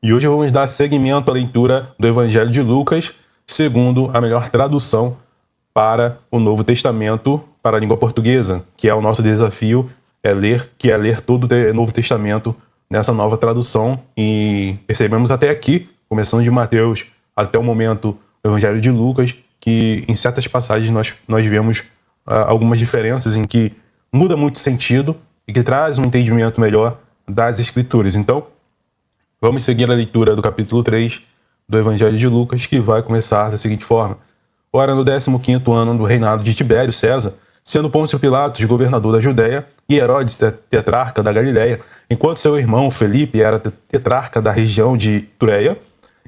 E hoje vamos dar seguimento à leitura do Evangelho de Lucas, segundo a melhor tradução para o Novo Testamento, para a língua portuguesa, que é o nosso desafio, ler todo o Novo Testamento nessa nova tradução. E percebemos até aqui, começando de Mateus até o momento do Evangelho de Lucas, que em certas passagens nós vemos algumas diferenças em que muda muito o sentido e que traz um entendimento melhor das Escrituras. Então, vamos seguir a leitura do capítulo 3 do Evangelho de Lucas, que vai começar da seguinte forma. Ora, no 15º ano do reinado de Tibério César, sendo Pôncio Pilatos governador da Judéia e Herodes tetrarca da Galiléia, enquanto seu irmão Felipe era tetrarca da região de Tureia,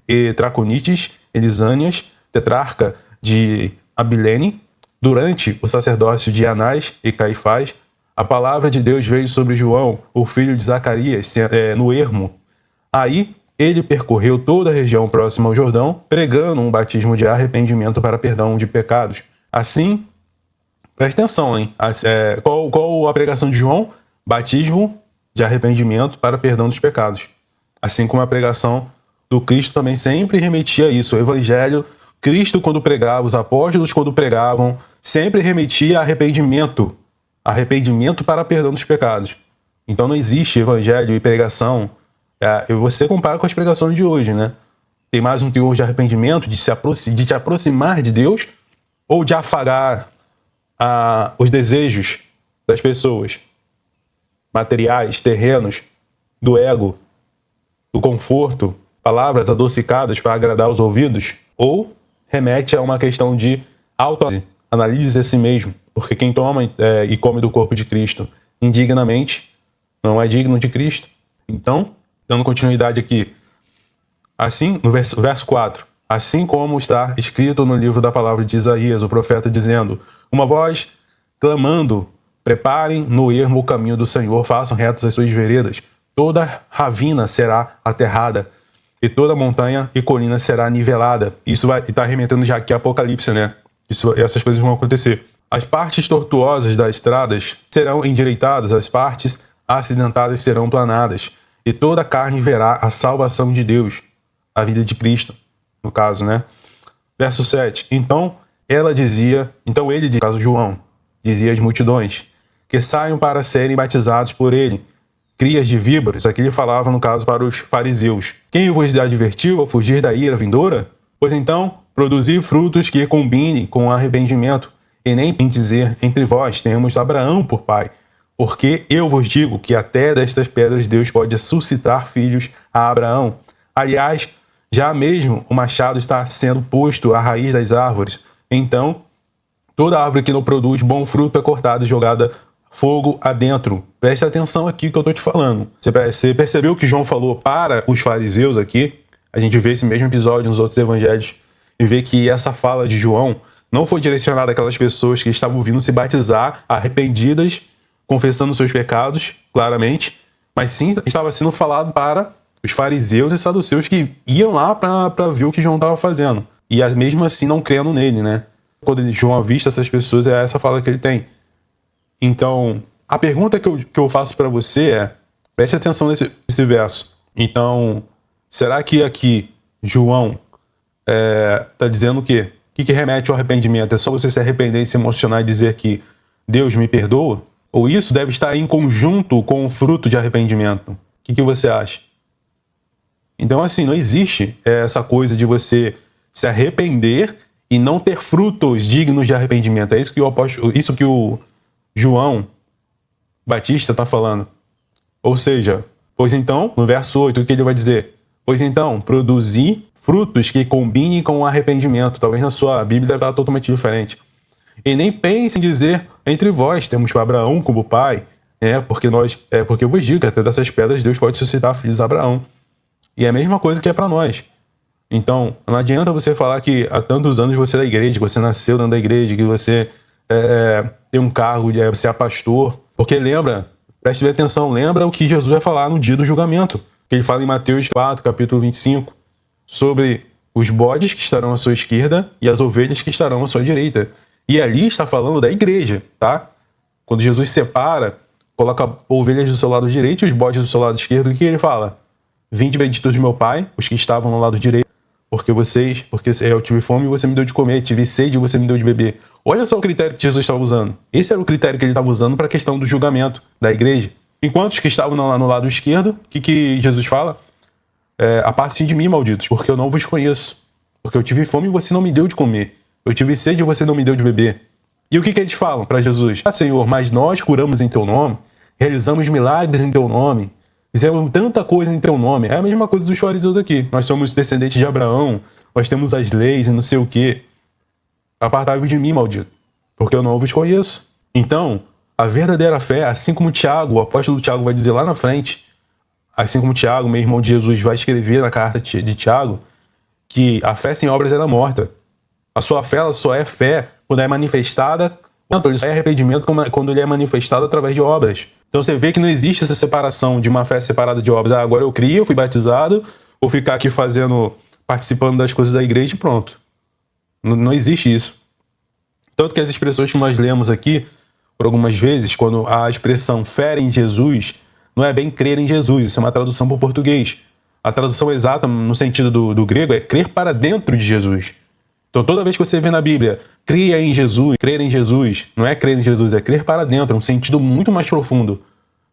e Traconites e Lisânias, tetrarca de Abilene, durante o sacerdócio de Anás e Caifás, a palavra de Deus veio sobre João, o filho de Zacarias, no ermo. Aí ele percorreu toda a região próxima ao Jordão, pregando um batismo de arrependimento para perdão de pecados. Assim, presta atenção, hein? Qual a pregação de João? Batismo de arrependimento para perdão dos pecados. Assim como a pregação do Cristo também sempre remetia a isso. O Evangelho, Cristo quando pregava, os apóstolos quando pregavam, sempre remetia a arrependimento. Arrependimento para perdão dos pecados. Então não existe evangelho e pregação. Você compara com as pregações de hoje, né? Tem mais um teor de arrependimento, de te aproximar de Deus ou de afagar os desejos das pessoas, materiais, terrenos, do ego, do conforto, palavras adocicadas para agradar os ouvidos, ou remete a uma questão de autoanálise a si mesmo, porque quem toma e come do corpo de Cristo indignamente não é digno de Cristo. Então, dando continuidade aqui, assim, no verso 4, assim como está escrito no livro da palavra de Isaías, o profeta, dizendo, uma voz clamando, preparem no ermo o caminho do Senhor, façam retas as suas veredas, toda ravina será aterrada, e toda montanha e colina será nivelada. Isso vai estar remetendo já aqui a Apocalipse, né? Essas coisas vão acontecer. As partes tortuosas das estradas serão endireitadas, as partes acidentadas serão planadas, e toda a carne verá a salvação de Deus, a vida de Cristo, no caso, né? Verso 7. Então ele dizia, no caso João, dizia às multidões, que saiam para serem batizados por ele, crias de víboras. Aqui ele falava, no caso, para os fariseus. Quem vos advertiu a fugir da ira vindoura? Pois então, produzi frutos que combinem com arrependimento, e nem em dizer entre vós temos Abraão por pai, porque eu vos digo que até destas pedras Deus pode suscitar filhos a Abraão. Aliás, já mesmo o machado está sendo posto à raiz das árvores. Então, toda árvore que não produz bom fruto é cortada e jogada fogo adentro. Presta atenção aqui que eu estou te falando. Você percebeu o que João falou para os fariseus aqui? A gente vê esse mesmo episódio nos outros evangelhos e vê que essa fala de João não foi direcionada àquelas pessoas que estavam vindo se batizar, arrependidas, confessando seus pecados, claramente, mas sim estava sendo falado para os fariseus e saduceus que iam lá para ver o que João estava fazendo. E mesmo assim não crendo nele, né? Quando João avista essas pessoas, é essa fala que ele tem. Então, a pergunta que eu faço para você é, preste atenção nesse verso. Então, será que aqui João está dizendo o quê? O que remete ao arrependimento? É só você se arrepender e se emocionar e dizer que Deus me perdoa? Ou isso deve estar em conjunto com o fruto de arrependimento? O que você acha? Então, assim, não existe essa coisa de você se arrepender e não ter frutos dignos de arrependimento. É isso que o João Batista está falando. Ou seja, pois então, no verso 8, o que ele vai dizer? Pois então, produzir frutos que combinem com o arrependimento. Talvez na sua Bíblia está totalmente diferente. E nem pense em dizer, entre vós temos Abraão como pai, porque eu vos digo que até dessas pedras Deus pode suscitar filhos a Abraão. E é a mesma coisa que é para nós. Então, não adianta você falar que há tantos anos você é da igreja, que você nasceu dentro da igreja, que você tem um cargo, você é pastor. Porque preste bem atenção, lembra o que Jesus vai falar no dia do julgamento. Que ele fala em Mateus 4, capítulo 25, sobre os bodes que estarão à sua esquerda e as ovelhas que estarão à sua direita. E ali está falando da igreja, tá? Quando Jesus separa, coloca ovelhas do seu lado direito e os bodes do seu lado esquerdo, o que ele fala? Vinde benditos de meu Pai, os que estavam no lado direito, porque eu tive fome e você me deu de comer, tive sede e você me deu de beber. Olha só o critério que Jesus estava usando. Esse era o critério que ele estava usando para a questão do julgamento da igreja. Enquanto os que estavam lá no lado esquerdo, o que Jesus fala? Apartem de mim, malditos, porque eu não vos conheço. Porque eu tive fome e você não me deu de comer. Eu tive sede e você não me deu de beber. E o que eles falam para Jesus? Senhor, mas nós curamos em teu nome, realizamos milagres em teu nome, fizemos tanta coisa em teu nome. É a mesma coisa dos fariseus aqui. Nós somos descendentes de Abraão, nós temos as leis e não sei o quê. Apartai-vos de mim, maldito, porque eu não vos conheço. Então, a verdadeira fé, assim como Tiago, o apóstolo Tiago vai dizer lá na frente, assim como Tiago, meu irmão de Jesus, vai escrever na carta de Tiago, que a fé sem obras ela é morta. A sua fé ela só é fé quando é manifestada, ele só é arrependimento quando ele é manifestado através de obras. Então você vê que não existe essa separação de uma fé separada de obras. Agora eu criei, eu fui batizado, vou ficar aqui participando das coisas da igreja e pronto. Não existe isso. Tanto que as expressões que nós lemos aqui, por algumas vezes, quando a expressão fé em Jesus, não é bem crer em Jesus, isso é uma tradução para o português. A tradução exata, no sentido do grego, é crer para dentro de Jesus. Então toda vez que você vê na Bíblia, crer em Jesus, não é crer em Jesus, é crer para dentro, é um sentido muito mais profundo.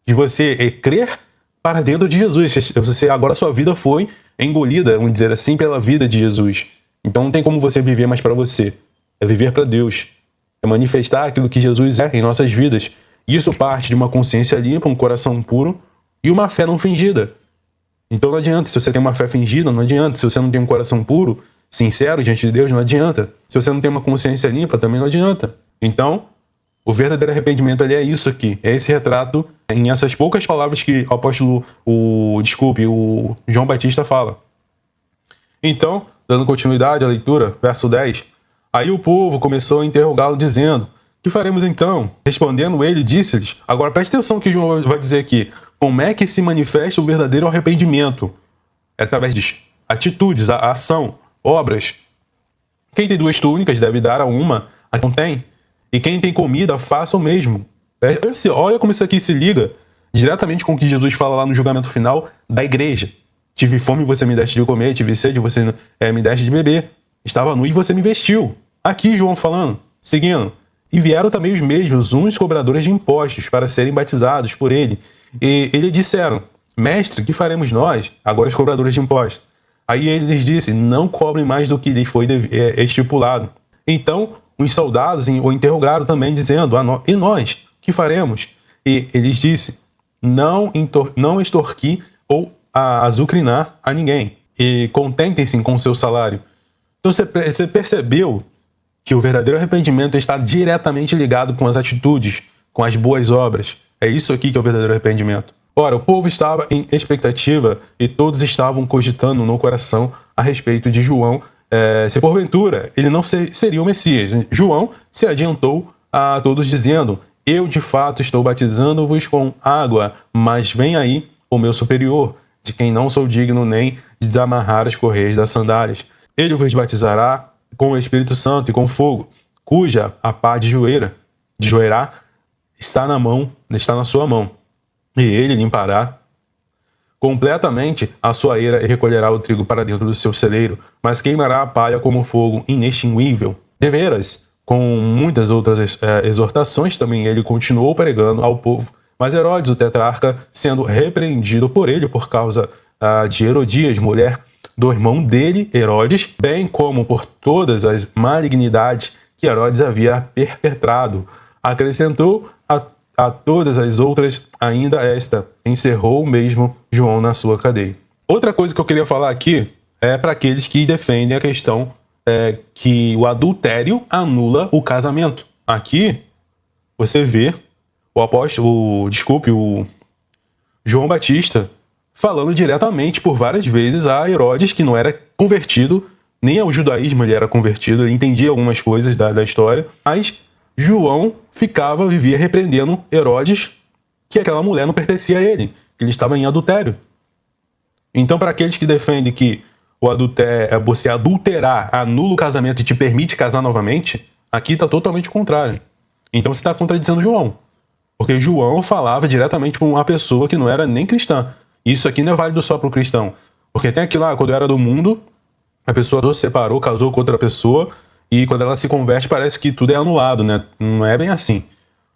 De você crer para dentro de Jesus. Agora a sua vida foi engolida, vamos dizer assim, pela vida de Jesus. Então não tem como você viver mais para você. É viver para Deus. É manifestar aquilo que Jesus é em nossas vidas. Isso parte de uma consciência limpa, um coração puro e uma fé não fingida. Então não adianta. Se você tem uma fé fingida, não adianta. Se você não tem um coração puro, sincero diante de Deus, não adianta. Se você não tem uma consciência limpa, também não adianta. Então, o verdadeiro arrependimento ali é isso aqui. É esse retrato em essas poucas palavras que o João Batista fala. Então, dando continuidade à leitura, verso 10. Aí o povo começou a interrogá-lo, dizendo: que faremos então? Respondendo ele, disse-lhes. Agora preste atenção que João vai dizer aqui. Como é que se manifesta o verdadeiro arrependimento? É através de atitudes, a ação, obras. Quem tem 2 túnicas deve dar a uma a quem não tem. E quem tem comida, faça o mesmo. Olha como isso aqui se liga diretamente com o que Jesus fala lá no julgamento final da igreja. Tive fome e você me deste de comer, tive sede e você me deste de beber. Estava nu e você me vestiu. Aqui João falando, seguindo. E vieram também os mesmos, uns cobradores de impostos, para serem batizados por ele. E eles disseram: mestre, que faremos nós? Agora os cobradores de impostos. Aí ele lhes disse: não cobrem mais do que lhes foi estipulado. Então os soldados o interrogaram também, dizendo: e nós, que faremos? E ele lhes disse: não extorquir ou azucrinar a ninguém. E contentem-se com o seu salário. Então você percebeu que o verdadeiro arrependimento está diretamente ligado com as atitudes, com as boas obras. É isso aqui que é o verdadeiro arrependimento. Ora, o povo estava em expectativa e todos estavam cogitando no coração a respeito de João, se porventura ele não seria o Messias. João se adiantou a todos dizendo: eu de fato estou batizando-vos com água, mas vem aí o meu superior, de quem não sou digno nem de desamarrar as correias das sandálias. Ele vos batizará com o Espírito Santo e com fogo, cuja a pá de joerá está na sua mão. E ele limpará completamente a sua eira e recolherá o trigo para dentro do seu celeiro, mas queimará a palha como fogo inextinguível. Deveras, com muitas outras exortações, também ele continuou pregando ao povo. Mas Herodes, o tetrarca, sendo repreendido por ele por causa de Herodias, mulher do irmão dele, Herodes, bem como por todas as malignidades que Herodes havia perpetrado, acrescentou a todas as outras ainda esta, encerrou mesmo João na sua cadeia. Outra coisa que eu queria falar aqui é para aqueles que defendem a questão que o adultério anula o casamento. Aqui você vê o João Batista falando diretamente por várias vezes a Herodes, que não era convertido, nem ao judaísmo ele era convertido, ele entendia algumas coisas da história, mas João vivia repreendendo Herodes, que aquela mulher não pertencia a ele, que ele estava em adultério. Então, para aqueles que defendem que você adulterar anula o casamento e te permite casar novamente, aqui está totalmente contrário. Então você está contradizendo João. Porque João falava diretamente com uma pessoa que não era nem cristã, Isso aqui não é válido só para o cristão. Porque tem aquilo lá, quando era do mundo, a pessoa se separou, casou com outra pessoa, e quando ela se converte parece que tudo é anulado, né? Não é bem assim.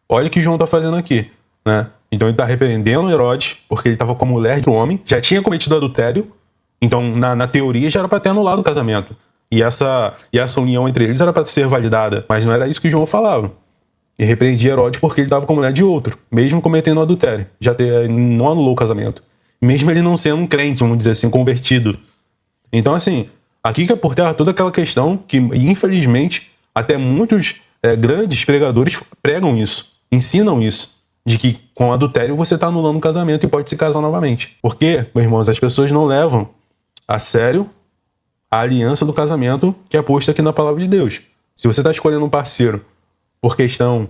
Olha o que João está fazendo aqui, né? Então ele está repreendendo Herodes, porque ele estava com a mulher de um homem, já tinha cometido adultério, então na teoria já era para ter anulado o casamento. E essa união entre eles era para ser validada, mas não era isso que João falava. E repreendia Herodes porque ele estava com a mulher de outro, mesmo cometendo adultério. Não anulou o casamento. Mesmo ele não sendo um crente, vamos dizer assim, convertido. Então, assim, aqui que é por terra toda aquela questão que, infelizmente, até muitos grandes pregadores pregam isso, ensinam isso, de que com adultério você está anulando o casamento e pode se casar novamente. Porque, meus irmãos, as pessoas não levam a sério a aliança do casamento que é posta aqui na palavra de Deus. Se você está escolhendo um parceiro por questão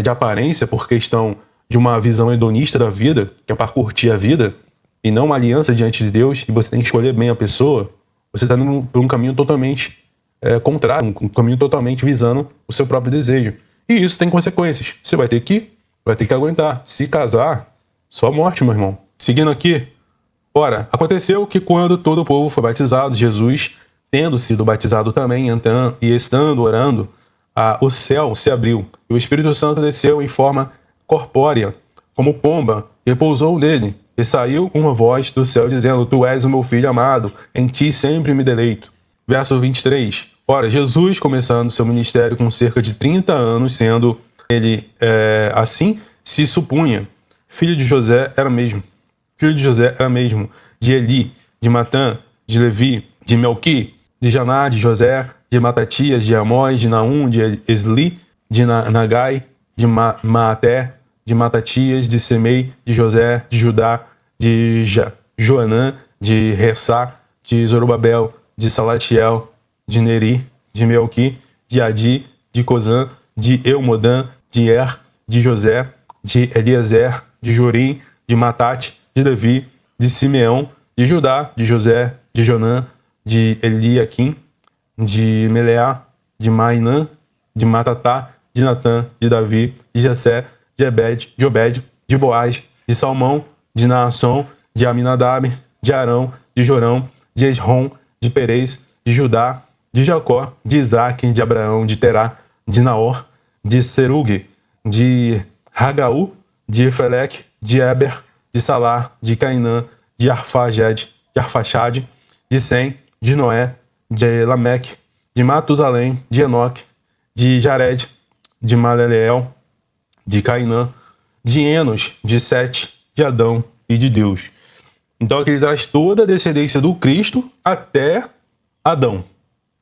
de aparência, por questão de uma visão hedonista da vida, que é para curtir a vida, e não uma aliança diante de Deus, e você tem que escolher bem a pessoa, você está indo por um caminho totalmente contrário, um caminho totalmente visando o seu próprio desejo. E isso tem consequências. Você vai ter que aguentar. Se casar, só morte, meu irmão. Seguindo aqui, ora, aconteceu que quando todo o povo foi batizado, Jesus, tendo sido batizado também, e estando orando, o céu se abriu, e o Espírito Santo desceu em forma corpórea, como pomba, e pousou nele. E saiu uma voz do céu dizendo: Tu és o meu filho amado, em ti sempre me deleito. Verso 23. Ora, Jesus, começando seu ministério com cerca de 30 anos, sendo ele, assim se supunha, filho de José era mesmo, de Eli, de Matã, de Levi, de Melqui, de Janá, de José, de Matatias, de Amós, de Naum, de Esli, de Nagai, de Maaté, de Matatias, de Semei, de José, de Judá, de Joanã, de Ressá, de Zorobabel, de Salatiel, de Neri, de Melqui, de Adi, de Cozã, de Elmodã, de de José, de Eliezer, de Jorim, de Matate, de Levi, de Simeão, de Judá, de José, de Jonã, de Eliaquim, de Meleá, de Mainã, de Matatá, de Natã, de Davi, de Jessé, de Obed, de Boaz, de Salmão, de Naasson, de Aminadab, de Arão, de Jorão, de Esrom, de Perez, de Judá, de Jacó, de Isaque, de Abraão, de Terá, de Naor, de Serugue, de Hagaú, de Feleque, de Eber, de Salá, de Cainã, de Arfaxade, de Sem, de Noé, de Lameque, de Matusalém, de Enoque, de Jared, de Maleleel, de Cainã, de Enos, de Sete, de Adão e de Deus. Então aqui ele traz toda a descendência do Cristo até Adão,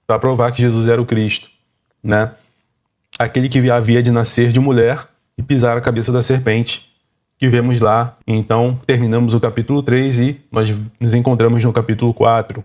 para provar que Jesus era o Cristo, né? Aquele que havia de nascer de mulher e pisar a cabeça da serpente, que vemos lá. Então terminamos o capítulo 3 e nós nos encontramos no capítulo 4.